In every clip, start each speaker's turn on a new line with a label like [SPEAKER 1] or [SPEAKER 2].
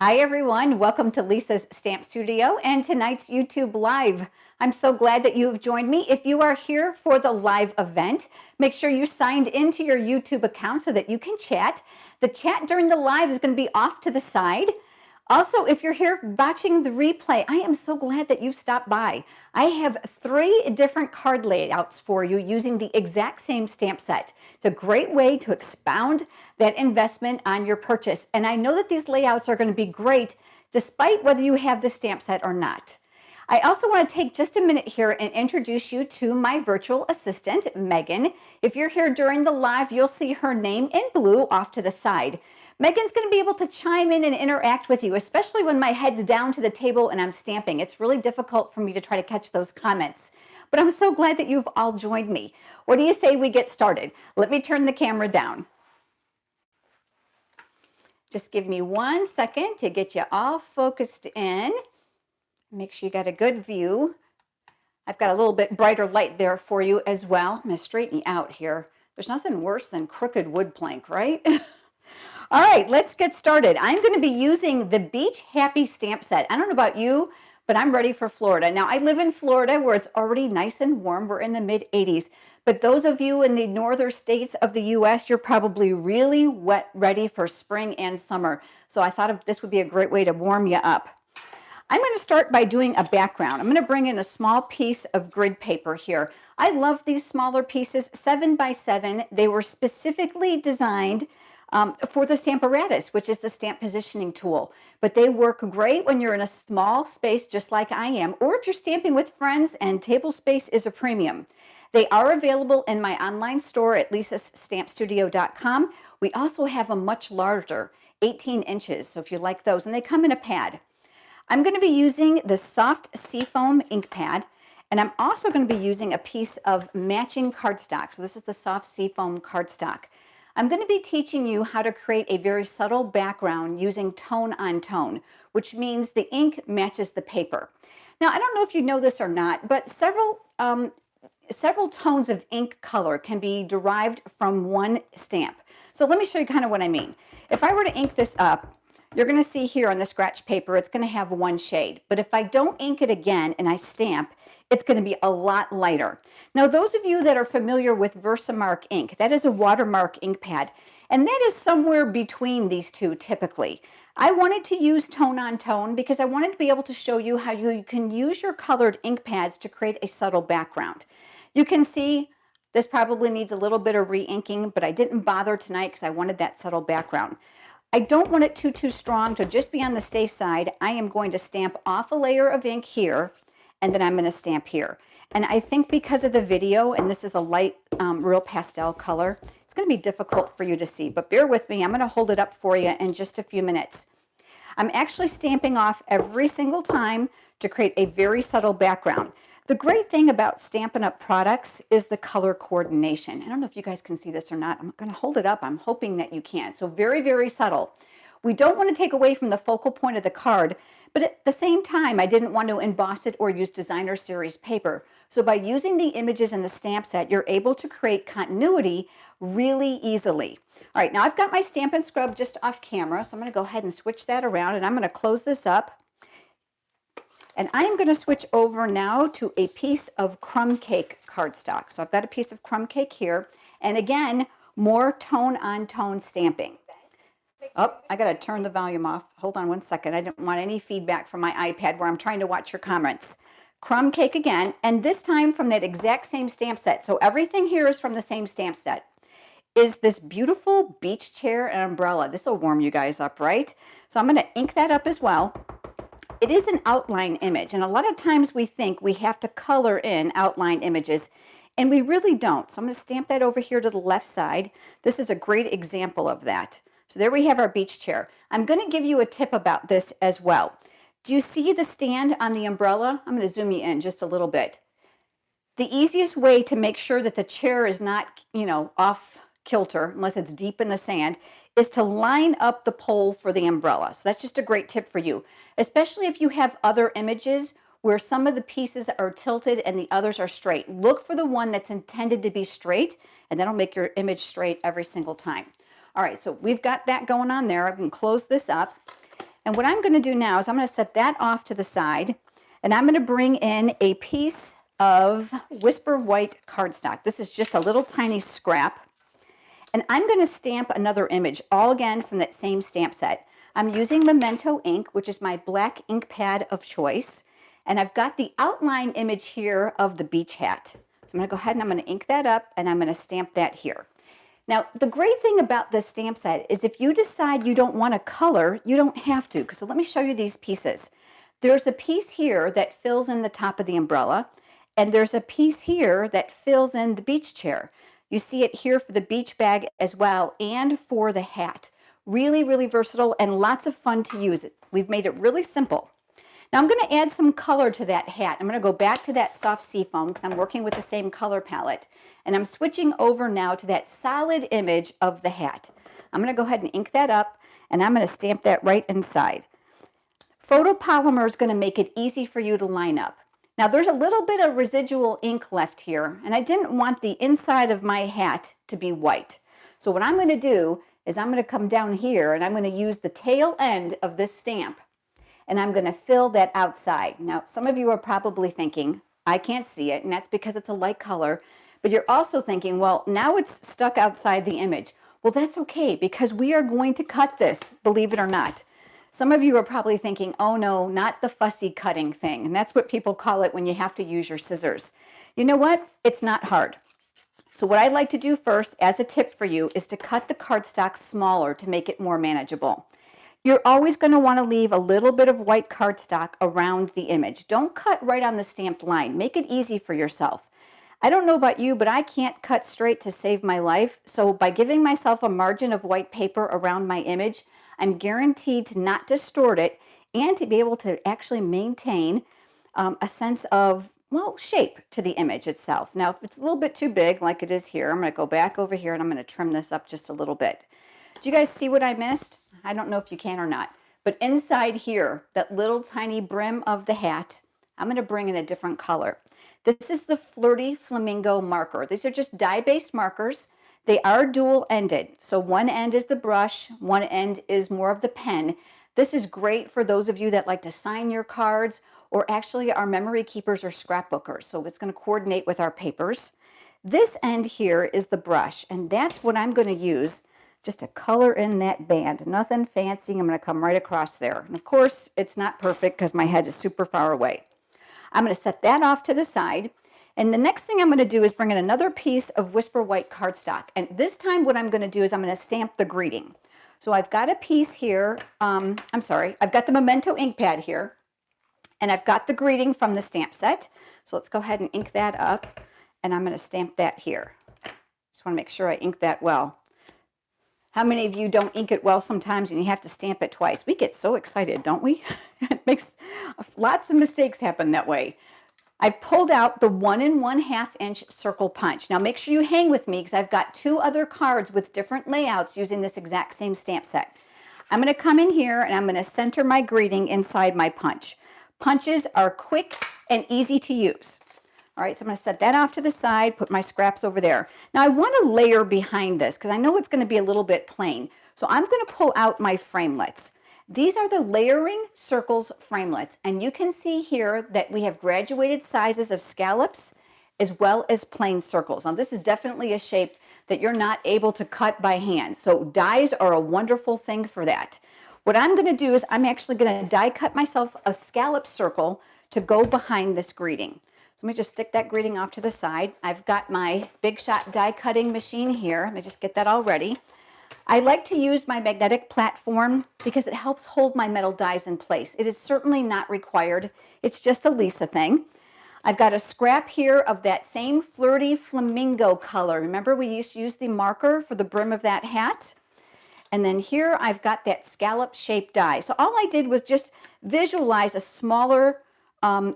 [SPEAKER 1] Hi everyone, welcome to Lisa's Stamp Studio and tonight's YouTube Live. I'm so glad that you've joined me. If you are here for the live event, make sure you signed into your YouTube account so that you can chat. The chat during the live is going to be off to the side. Also, if you're here watching the replay, I am so glad that you stopped by. I have 3 different card layouts for you using the exact same stamp set. It's a great way to expound that investment on your purchase. And I know that these layouts are going to be great despite whether you have the stamp set or not. I also want to take just a minute here and introduce you to my virtual assistant, Megan. If you're here during the live, you'll see her name in blue off to the side. Megan's going to be able to chime in and interact with you, especially when my head's down to the table and I'm stamping. It's really difficult for me to try to catch those comments. But I'm so glad that you've all joined me. What do you say we get started? Let me turn the camera down. Just give me 1 second to get you all focused in. Make sure you got a good view. I've got a little bit brighter light there for you as well. I'm going to straighten you out here. There's nothing worse than crooked wood plank, right? All right, let's get started. I'm going to be using the Beach Happy stamp set. I don't know about you, but I'm ready for Florida. Now, I live in Florida where it's already nice and warm. We're in the mid-80s. But those of you in the northern states of the U.S., you're probably really ready for spring and summer. So I thought this would be a great way to warm you up. I'm going to start by doing a background. I'm going to bring in a small piece of grid paper here. I love these smaller pieces, 7 by 7. They were specifically designed for the Stamparatus, which is the stamp positioning tool. But they work great when you're in a small space just like I am, or if you're stamping with friends and table space is a premium. They are available in my online store at lisasstampstudio.com. We also have a much larger, 18 inches, so if you like those, and they come in a pad. I'm going to be using the soft seafoam ink pad, and I'm also going to be using a piece of matching cardstock. So this is the soft seafoam cardstock. I'm going to be teaching you how to create a very subtle background using tone on tone, which means the ink matches the paper. Now, I don't know if you know this or not, but several tones of ink color can be derived from one stamp. So let me show you kind of what I mean. If I were to ink this up, you're going to see here on the scratch paper, it's going to have one shade. But if I don't ink it again and I stamp, it's going to be a lot lighter. Now, those of you that are familiar with Versamark ink, that is a watermark ink pad, and that is somewhere between these two typically. I wanted to use tone on tone because I wanted to be able to show you how you can use your colored ink pads to create a subtle background. You can see this probably needs a little bit of re-inking, but I didn't bother tonight because I wanted that subtle background. I don't want it too strong to just be on the safe side. I am going to stamp off a layer of ink here, and then I'm going to stamp here. And I think because of the video, and this is a light real pastel color, it's going to be difficult for you to see, but bear with me. I'm going to hold it up for you in just a few minutes. I'm actually stamping off every single time to create a very subtle background. The great thing about Stampin' Up! Products is the color coordination. I don't know if you guys can see this or not. I'm going to hold it up. I'm hoping that you can. So very, very subtle. We don't want to take away from the focal point of the card, but at the same time, I didn't want to emboss it or use designer series paper. So by using the images in the stamp set, you're able to create continuity really easily. All right, now I've got my Stampin' Scrub just off camera, so I'm going to go ahead and switch that around, and I'm going to close this up. And I am going to switch over now to a piece of crumb cake cardstock. So I've got a piece of crumb cake here. And again, more tone on tone stamping. Oh, I got to turn the volume off. Hold on 1 second. I don't want any feedback from my iPad where I'm trying to watch your comments. Crumb cake again, and this time from that exact same stamp set. So everything here is from the same stamp set. Is this beautiful beach chair and umbrella. This will warm you guys up, right? So I'm going to ink that up as well. It is an outline image, and a lot of times we think we have to color in outline images, and we really don't. So I'm going to stamp that over here to the left side. This is a great example of that. So there we have our beach chair. I'm going to give you a tip about this as well. Do you see the stand on the umbrella? I'm going to zoom you in just a little bit. The easiest way to make sure that the chair is not, off kilter, unless it's deep in the sand, is to line up the pole for the umbrella. So that's just a great tip for you, especially if you have other images where some of the pieces are tilted and the others are straight. Look for the one that's intended to be straight, and that'll make your image straight every single time. All right, so we've got that going on there. I can close this up. And what I'm going to do now is I'm going to set that off to the side, and I'm going to bring in a piece of Whisper White cardstock. This is just a little tiny scrap. And I'm going to stamp another image, all again from that same stamp set. I'm using Memento ink, which is my black ink pad of choice. And I've got the outline image here of the beach hat. So I'm going to go ahead and I'm going to ink that up, and I'm going to stamp that here. Now, the great thing about this stamp set is if you decide you don't want to color, you don't have to. So let me show you these pieces. There's a piece here that fills in the top of the umbrella, and there's a piece here that fills in the beach chair. You see it here for the beach bag as well, and for the hat. Really, really versatile and lots of fun to use. We've made it really simple. Now I'm going to add some color to that hat. I'm going to go back to that soft seafoam because I'm working with the same color palette. And I'm switching over now to that solid image of the hat. I'm going to go ahead and ink that up, and I'm going to stamp that right inside. Photopolymer is going to make it easy for you to line up. Now there's a little bit of residual ink left here, and I didn't want the inside of my hat to be white. So what I'm going to do is I'm going to come down here, and I'm going to use the tail end of this stamp, and I'm going to fill that outside. Now some of you are probably thinking, I can't see it, and that's because it's a light color. But you're also thinking, well, now it's stuck outside the image. Well, that's okay, because we are going to cut this, believe it or not. Some of you are probably thinking, oh no, not the fussy cutting thing. And that's what people call it when you have to use your scissors. You know what? It's not hard. So what I'd like to do first, as a tip for you, is to cut the cardstock smaller to make it more manageable. You're always going to want to leave a little bit of white cardstock around the image. Don't cut right on the stamped line. Make it easy for yourself. I don't know about you, but I can't cut straight to save my life. So by giving myself a margin of white paper around my image, I'm guaranteed to not distort it and to be able to actually maintain a sense of, well, shape to the image itself. Now, if it's a little bit too big, like it is here, I'm going to go back over here and I'm going to trim this up just a little bit. Do you guys see what I missed? I don't know if you can or not. But inside here, that little tiny brim of the hat, I'm going to bring in a different color. This is the Flirty Flamingo marker. These are just dye-based markers. They are dual-ended. So one end is the brush, one end is more of the pen. This is great for those of you that like to sign your cards or actually are memory keepers or scrapbookers. So it's going to coordinate with our papers. This end here is the brush, and that's what I'm going to use just to color in that band. Nothing fancy. I'm going to come right across there. And of course, it's not perfect because my head is super far away. I'm going to set that off to the side. And the next thing I'm going to do is bring in another piece of Whisper White cardstock. And this time what I'm going to do is I'm going to stamp the greeting. So I've got a piece here. I've got the Memento ink pad here. And I've got the greeting from the stamp set. So let's go ahead and ink that up. And I'm going to stamp that here. Just want to make sure I ink that well. How many of you don't ink it well sometimes and you have to stamp it twice? We get so excited, don't we? It makes lots of mistakes happen that way. I've pulled out the 1 1/2 inch circle punch. Now make sure you hang with me because I've got 2 other cards with different layouts using this exact same stamp set. I'm going to come in here and I'm going to center my greeting inside my punch. Punches are quick and easy to use. All right, so I'm going to set that off to the side, put my scraps over there. Now I want to layer behind this because I know it's going to be a little bit plain. So I'm going to pull out my framelits. These are the layering circles framelits, and you can see here that we have graduated sizes of scallops as well as plain circles. Now this is definitely a shape that you're not able to cut by hand. So dies are a wonderful thing for that. What I'm going to do is I'm actually going to die cut myself a scallop circle to go behind this greeting. So let me just stick that greeting off to the side. I've got my Big Shot die cutting machine here. Let me just get that all ready. I like to use my magnetic platform because it helps hold my metal dies in place. It is certainly not required. It's just a Lisa thing. I've got a scrap here of that same Flirty Flamingo color. Remember we used to use the marker for the brim of that hat? And then here I've got that scallop shaped die. So all I did was just visualize a smaller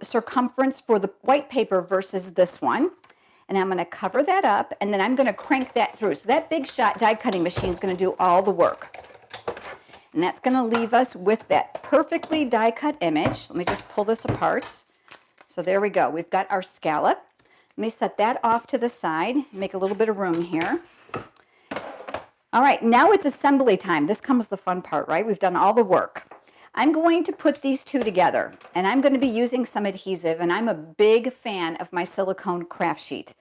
[SPEAKER 1] circumference for the white paper versus this one. And I'm going to cover that up, and then I'm going to crank that through. So that Big Shot die cutting machine is going to do all the work. And that's going to leave us with that perfectly die cut image. Let me just pull this apart. So there we go. We've got our scallop. Let me set that off to the side, make a little bit of room here. All right, now it's assembly time. This comes the fun part, right? We've done all the work. I'm going to put these two together, and I'm going to be using some adhesive, and I'm a big fan of my silicone craft sheet.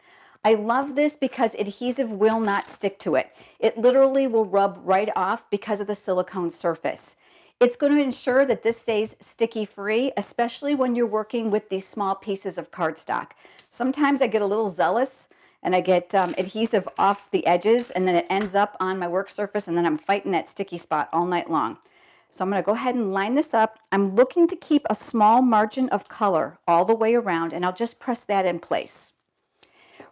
[SPEAKER 1] I love this because adhesive will not stick to it. It literally will rub right off because of the silicone surface. It's going to ensure that this stays sticky free, especially when you're working with these small pieces of cardstock. Sometimes I get a little zealous and I get adhesive off the edges, and then it ends up on my work surface, and then I'm fighting that sticky spot all night long. So I'm going to go ahead and line this up. I'm looking to keep a small margin of color all the way around, and I'll just press that in place.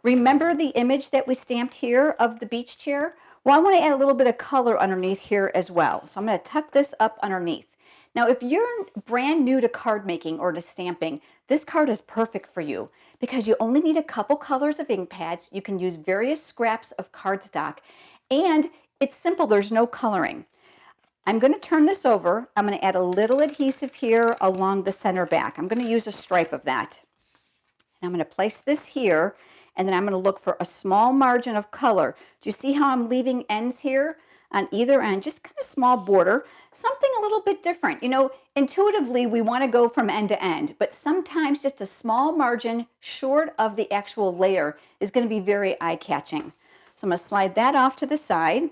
[SPEAKER 1] Remember the image that we stamped here of the beach chair? Well, I want to add a little bit of color underneath here as well. So I'm going to tuck this up underneath. Now, if you're brand new to card making or to stamping, this card is perfect for you because you only need a couple colors of ink pads. You can use various scraps of cardstock, and it's simple. There's no coloring. I'm going to turn this over. I'm going to add a little adhesive here along the center back. I'm going to use a stripe of that. And I'm going to place this here, and then I'm going to look for a small margin of color. Do you see how I'm leaving ends here on either end? Just kind of small border, something a little bit different. You know, intuitively we want to go from end to end, but sometimes just a small margin short of the actual layer is going to be very eye-catching. So I'm going to slide that off to the side.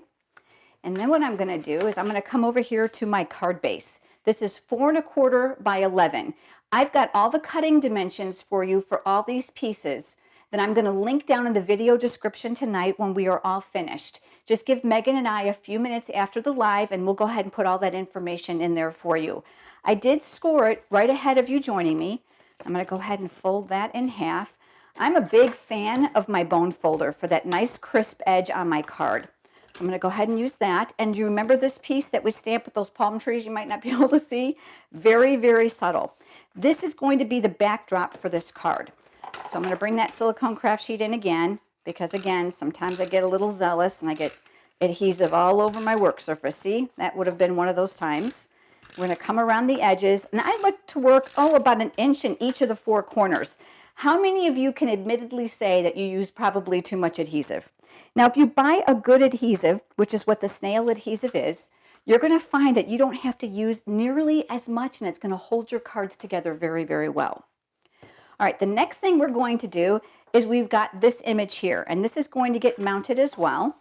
[SPEAKER 1] And then what I'm going to do is I'm going to come over here to my card base. This is 4 1/4 by 11. I've got all the cutting dimensions for you for all these pieces that I'm going to link down in the video description tonight when we are all finished. Just give Megan and I a few minutes after the live, and we'll go ahead and put all that information in there for you. I did score it right ahead of you joining me. I'm going to go ahead and fold that in half. I'm a big fan of my bone folder for that nice crisp edge on my card. I'm going to go ahead and use that. And you remember this piece that we stamped with those palm trees you might not be able to see? Very, very subtle. This is going to be the backdrop for this card. So I'm going to bring that silicone craft sheet in again, because again, sometimes I get a little zealous and I get adhesive all over my work surface. See, that would have been one of those times. We're going to come around the edges, and I like to work, about 1 inch in each of the 4 corners. How many of you can admittedly say that you use probably too much adhesive? Now, if you buy a good adhesive, which is what the snail adhesive is, you're going to find that you don't have to use nearly as much, and it's going to hold your cards together very, very well. All right, the next thing we're going to do is we've got this image here, and this is going to get mounted as well.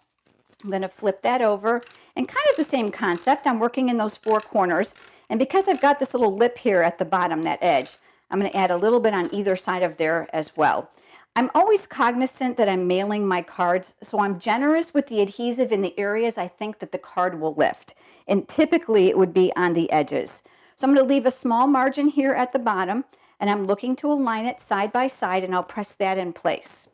[SPEAKER 1] I'm going to flip that over, and kind of the same concept. I'm working in those 4 corners, and because I've got this little lip here at the bottom, that edge, I'm going to add a little bit on either side of there as well. I'm always cognizant that I'm mailing my cards, so I'm generous with the adhesive in the areas I think that the card will lift, and typically it would be on the edges. So I'm going to leave a small margin here at the bottom, and I'm looking to align it side by side, and I'll press that in place.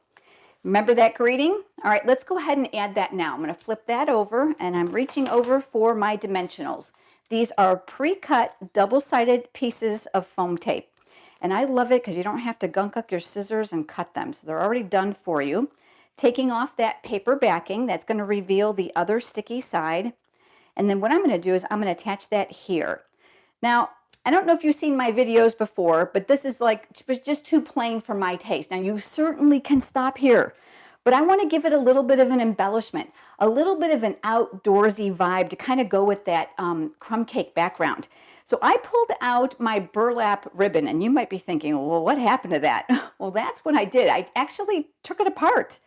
[SPEAKER 1] Remember that greeting? All right, let's go ahead and add that now. I'm going to flip that over, and I'm reaching over for my dimensionals. These are pre-cut, double-sided pieces of foam tape. And I love it because you don't have to gunk up your scissors and cut them. So they're already done for you. Taking off that paper backing, that's going to reveal the other sticky side. And then what I'm going to do is I'm going to attach that here. Now, I don't know if you've seen my videos before, but this is like just too plain for my taste. Now, you certainly can stop here. But I want to give it a little bit of an embellishment, a little bit of an outdoorsy vibe to kind of go with that crumb cake background. So I pulled out my burlap ribbon, and you might be thinking, well, what happened to that? Well, that's what I did. I actually took it apart.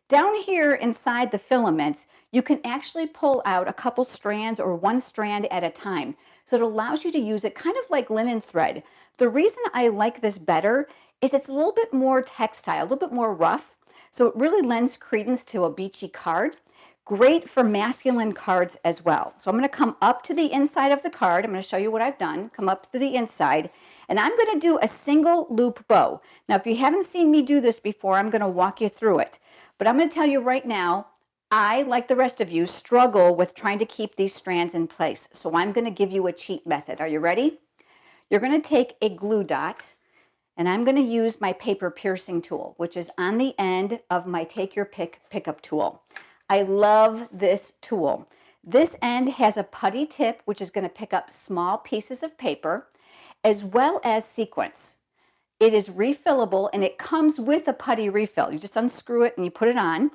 [SPEAKER 1] Down here inside the filaments, you can actually pull out a couple strands or 1 strand at a time. So it allows you to use it kind of like linen thread. The reason I like this better is it's a little bit more textile, a little bit more rough. So it really lends credence to a beachy card. Great for masculine cards as well. So I'm going to come up to the inside of the card. I'm going to show you what I've done. Come up to the inside, and I'm going to do a single loop bow. Now, if you haven't seen me do this before, I'm going to walk you through it. But I'm going to tell you right now, I, like the rest of you, struggle with trying to keep these strands in place. So I'm going to give you a cheat method. Are you ready? You're going to take a glue dot, and I'm going to use my paper piercing tool, which is on the end of my Take Your Pick pickup tool. I love this tool. This end has a putty tip, which is going to pick up small pieces of paper, as well as sequins. It is refillable, and it comes with a putty refill. You just unscrew it and you put it on.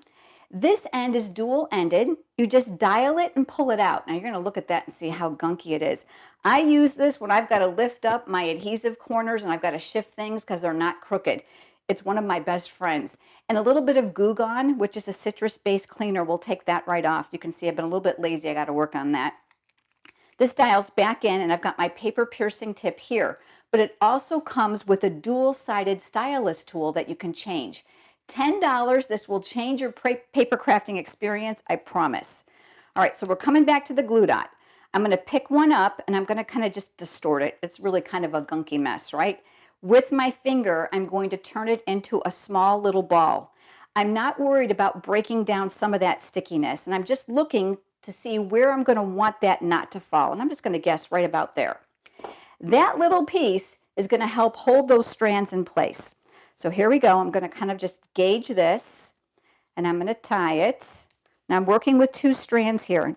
[SPEAKER 1] This end is dual ended. You just dial it and pull it out. Now you're going to look at that and see how gunky it is. I use this when I've got to lift up my adhesive corners and I've got to shift things because they're not crooked. It's one of my best friends. And a little bit of Goo Gone, which is a citrus-based cleaner, will take that right off. You can see I've been a little bit lazy. I got to work on that. This dials back in, and I've got my paper piercing tip here. But it also comes with a dual-sided stylus tool that you can change. $10. This will change your paper crafting experience, I promise. All right, so we're coming back to the glue dot. I'm going to pick one up, and I'm going to kind of just distort it. It's really kind of a gunky mess, right? With my finger, I'm going to turn it into a small little ball. I'm not worried about breaking down some of that stickiness, and I'm just looking to see where I'm going to want that knot to fall, and I'm just going to guess right about there. That little piece is going to help hold those strands in place. So here we go. I'm going to kind of just gauge this, and I'm going to tie it. Now I'm working with 2 strands here.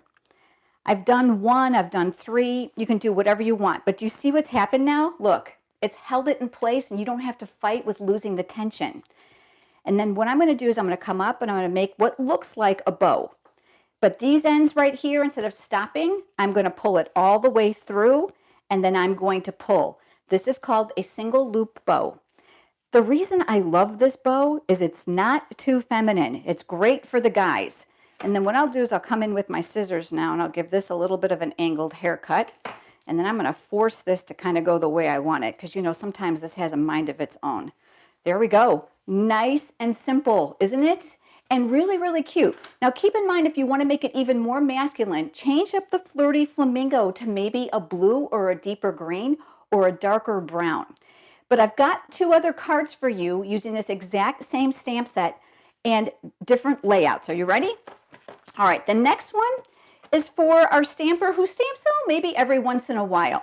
[SPEAKER 1] I've done 1, I've done 3. You can do whatever you want, but do you see what's happened now? Look. It's held it in place and you don't have to fight with losing the tension. And then what I'm going to do is I'm going to come up and I'm going to make what looks like a bow. But these ends right here, instead of stopping, I'm going to pull it all the way through and then I'm going to pull. This is called a single loop bow. The reason I love this bow is it's not too feminine. It's great for the guys. And then what I'll do is I'll come in with my scissors now and I'll give this a little bit of an angled haircut. And then I'm going to force this to kind of go the way I want it because, you know, sometimes this has a mind of its own. There we go. Nice and simple, isn't it? And really, really cute. Now, keep in mind, if you want to make it even more masculine, change up the flirty flamingo to maybe a blue or a deeper green or a darker brown. But I've got 2 other cards for you using this exact same stamp set and different layouts. Are you ready? All right, the next one is for our stamper who stamps maybe every once in a while.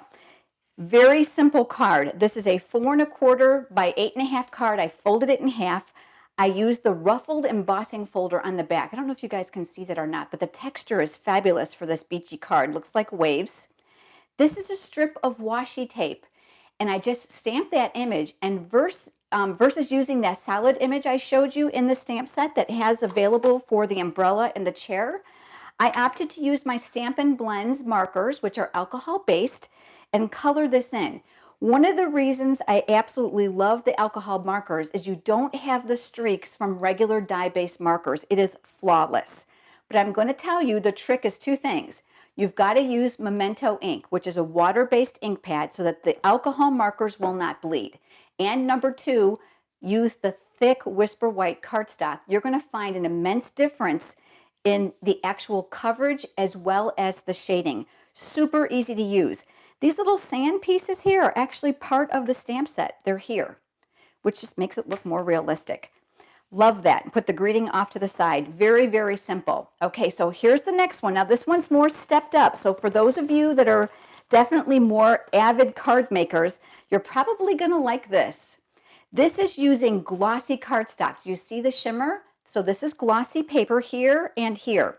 [SPEAKER 1] Very simple card. This is a 4 1/4 by 8 1/2 card. I folded it in half. I used the ruffled embossing folder on the back. I don't know if you guys can see that or not, but the texture is fabulous for this beachy card. Looks like waves. This is a strip of washi tape, and I just stamped that image. And versus using that solid image I showed you in the stamp set that has available for the umbrella and the chair, I opted to use my Stampin' Blends markers, which are alcohol-based, and color this in. One of the reasons I absolutely love the alcohol markers is you don't have the streaks from regular dye-based markers. It is flawless. But I'm going to tell you the trick is 2 things. You've got to use Memento ink, which is a water-based ink pad, so that the alcohol markers will not bleed. And number 2, use the thick Whisper White cardstock. You're going to find an immense difference in the actual coverage as well as the shading. Super easy to use. These little sand pieces here are actually part of the stamp set. They're here, which just makes it look more realistic. Love that. Put the greeting off to the side. Very, very simple. Okay, so here's the next one. Now this one's more stepped up. So for those of you that are definitely more avid card makers, you're probably going to like this. This is using glossy cardstock. Do you see the shimmer? So this is glossy paper here and here.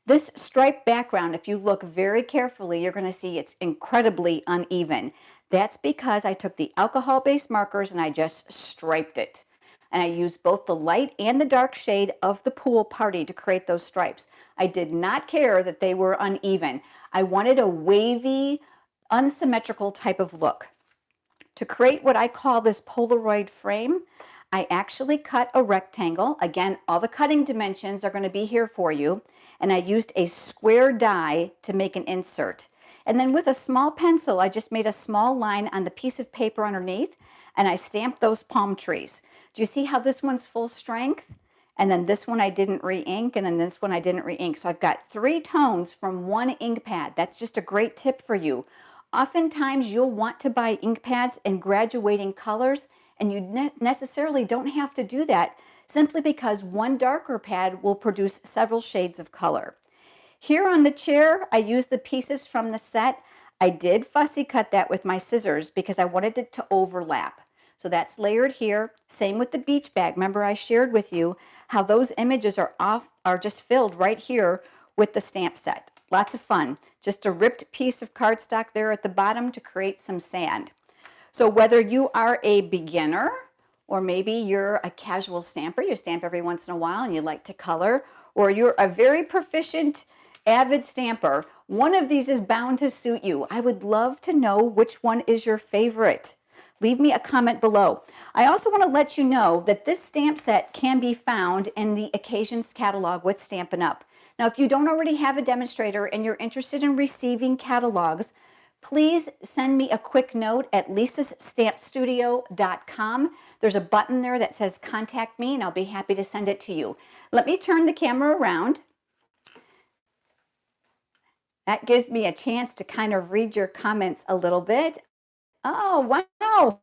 [SPEAKER 1] This striped background, if you look very carefully, you're going to see it's incredibly uneven. That's because I took the alcohol-based markers and I just striped it. And I used both the light and the dark shade of the pool party to create those stripes. I did not care that they were uneven. I wanted a wavy, unsymmetrical type of look. To create what I call this Polaroid frame, I actually cut a rectangle. Again, all the cutting dimensions are going to be here for you. And I used a square die to make an insert. And then with a small pencil, I just made a small line on the piece of paper underneath, and I stamped those palm trees. Do you see how this one's full strength? And then this one I didn't re-ink, and then this one I didn't re-ink. So I've got 3 tones from 1 ink pad. That's just a great tip for you. Oftentimes you'll want to buy ink pads in graduating colors, and you necessarily don't have to do that simply because one darker pad will produce several shades of color. Here on the chair, I used the pieces from the set. I did fussy cut that with my scissors because I wanted it to overlap. So that's layered here. Same with the beach bag. Remember I shared with you how those images are just filled right here with the stamp set. Lots of fun. Just a ripped piece of cardstock there at the bottom to create some sand. So whether you are a beginner or maybe you're a casual stamper, you stamp every once in a while and you like to color, or you're a very proficient, avid stamper, one of these is bound to suit you. I would love to know which one is your favorite. Leave me a comment below. I also want to let you know that this stamp set can be found in the Occasions catalog with Stampin' Up. Now, if you don't already have a demonstrator and you're interested in receiving catalogs, please send me a quick note at lisastampstudio.com. There's a button there that says contact me and I'll be happy to send it to you. Let me turn the camera around. That gives me a chance to kind of read your comments a little bit. Oh, wow.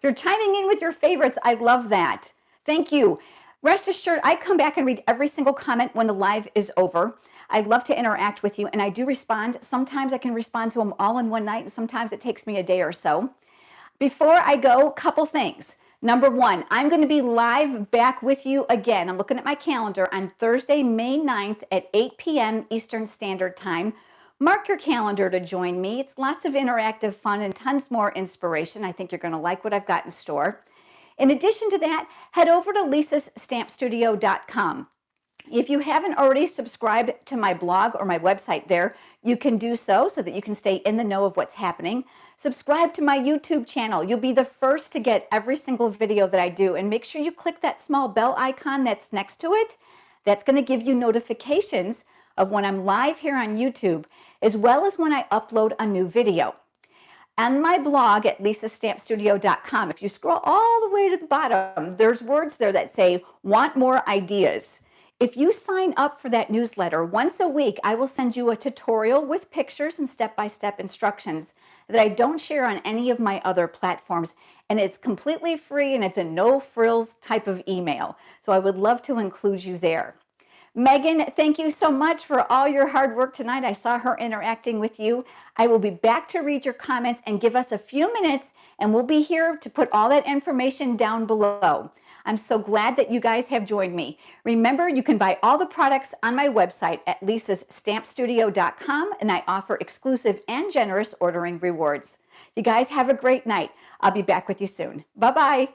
[SPEAKER 1] You're chiming in with your favorites. I love that. Thank you. Rest assured, I come back and read every single comment when the live is over. I love to interact with you, and I do respond. Sometimes I can respond to them all in one night, and sometimes it takes me a day or so. Before I go, a couple things. Number one, I'm going to be live back with you again. I'm looking at my calendar on Thursday, May 9th at 8 p.m. Eastern Standard Time. Mark your calendar to join me. It's lots of interactive fun and tons more inspiration. I think you're going to like what I've got in store. In addition to that, head over to lisastampstudio.com. If you haven't already subscribed to my blog or my website there, you can do so that you can stay in the know of what's happening. Subscribe to my YouTube channel. You'll be the first to get every single video that I do, and make sure you click that small bell icon that's next to it. That's going to give you notifications of when I'm live here on YouTube, as well as when I upload a new video. On my blog at lisastampstudio.com, if you scroll all the way to the bottom, there's words there that say, want more ideas. If you sign up for that newsletter, once a week, I will send you a tutorial with pictures and step-by-step instructions that I don't share on any of my other platforms. And it's completely free, and it's a no-frills type of email. So I would love to include you there. Megan, thank you so much for all your hard work tonight. I saw her interacting with you. I will be back to read your comments and give us a few minutes, and we'll be here to put all that information down below. I'm so glad that you guys have joined me. Remember, you can buy all the products on my website at lisastampstudio.com, and I offer exclusive and generous ordering rewards. You guys have a great night. I'll be back with you soon. Bye-bye.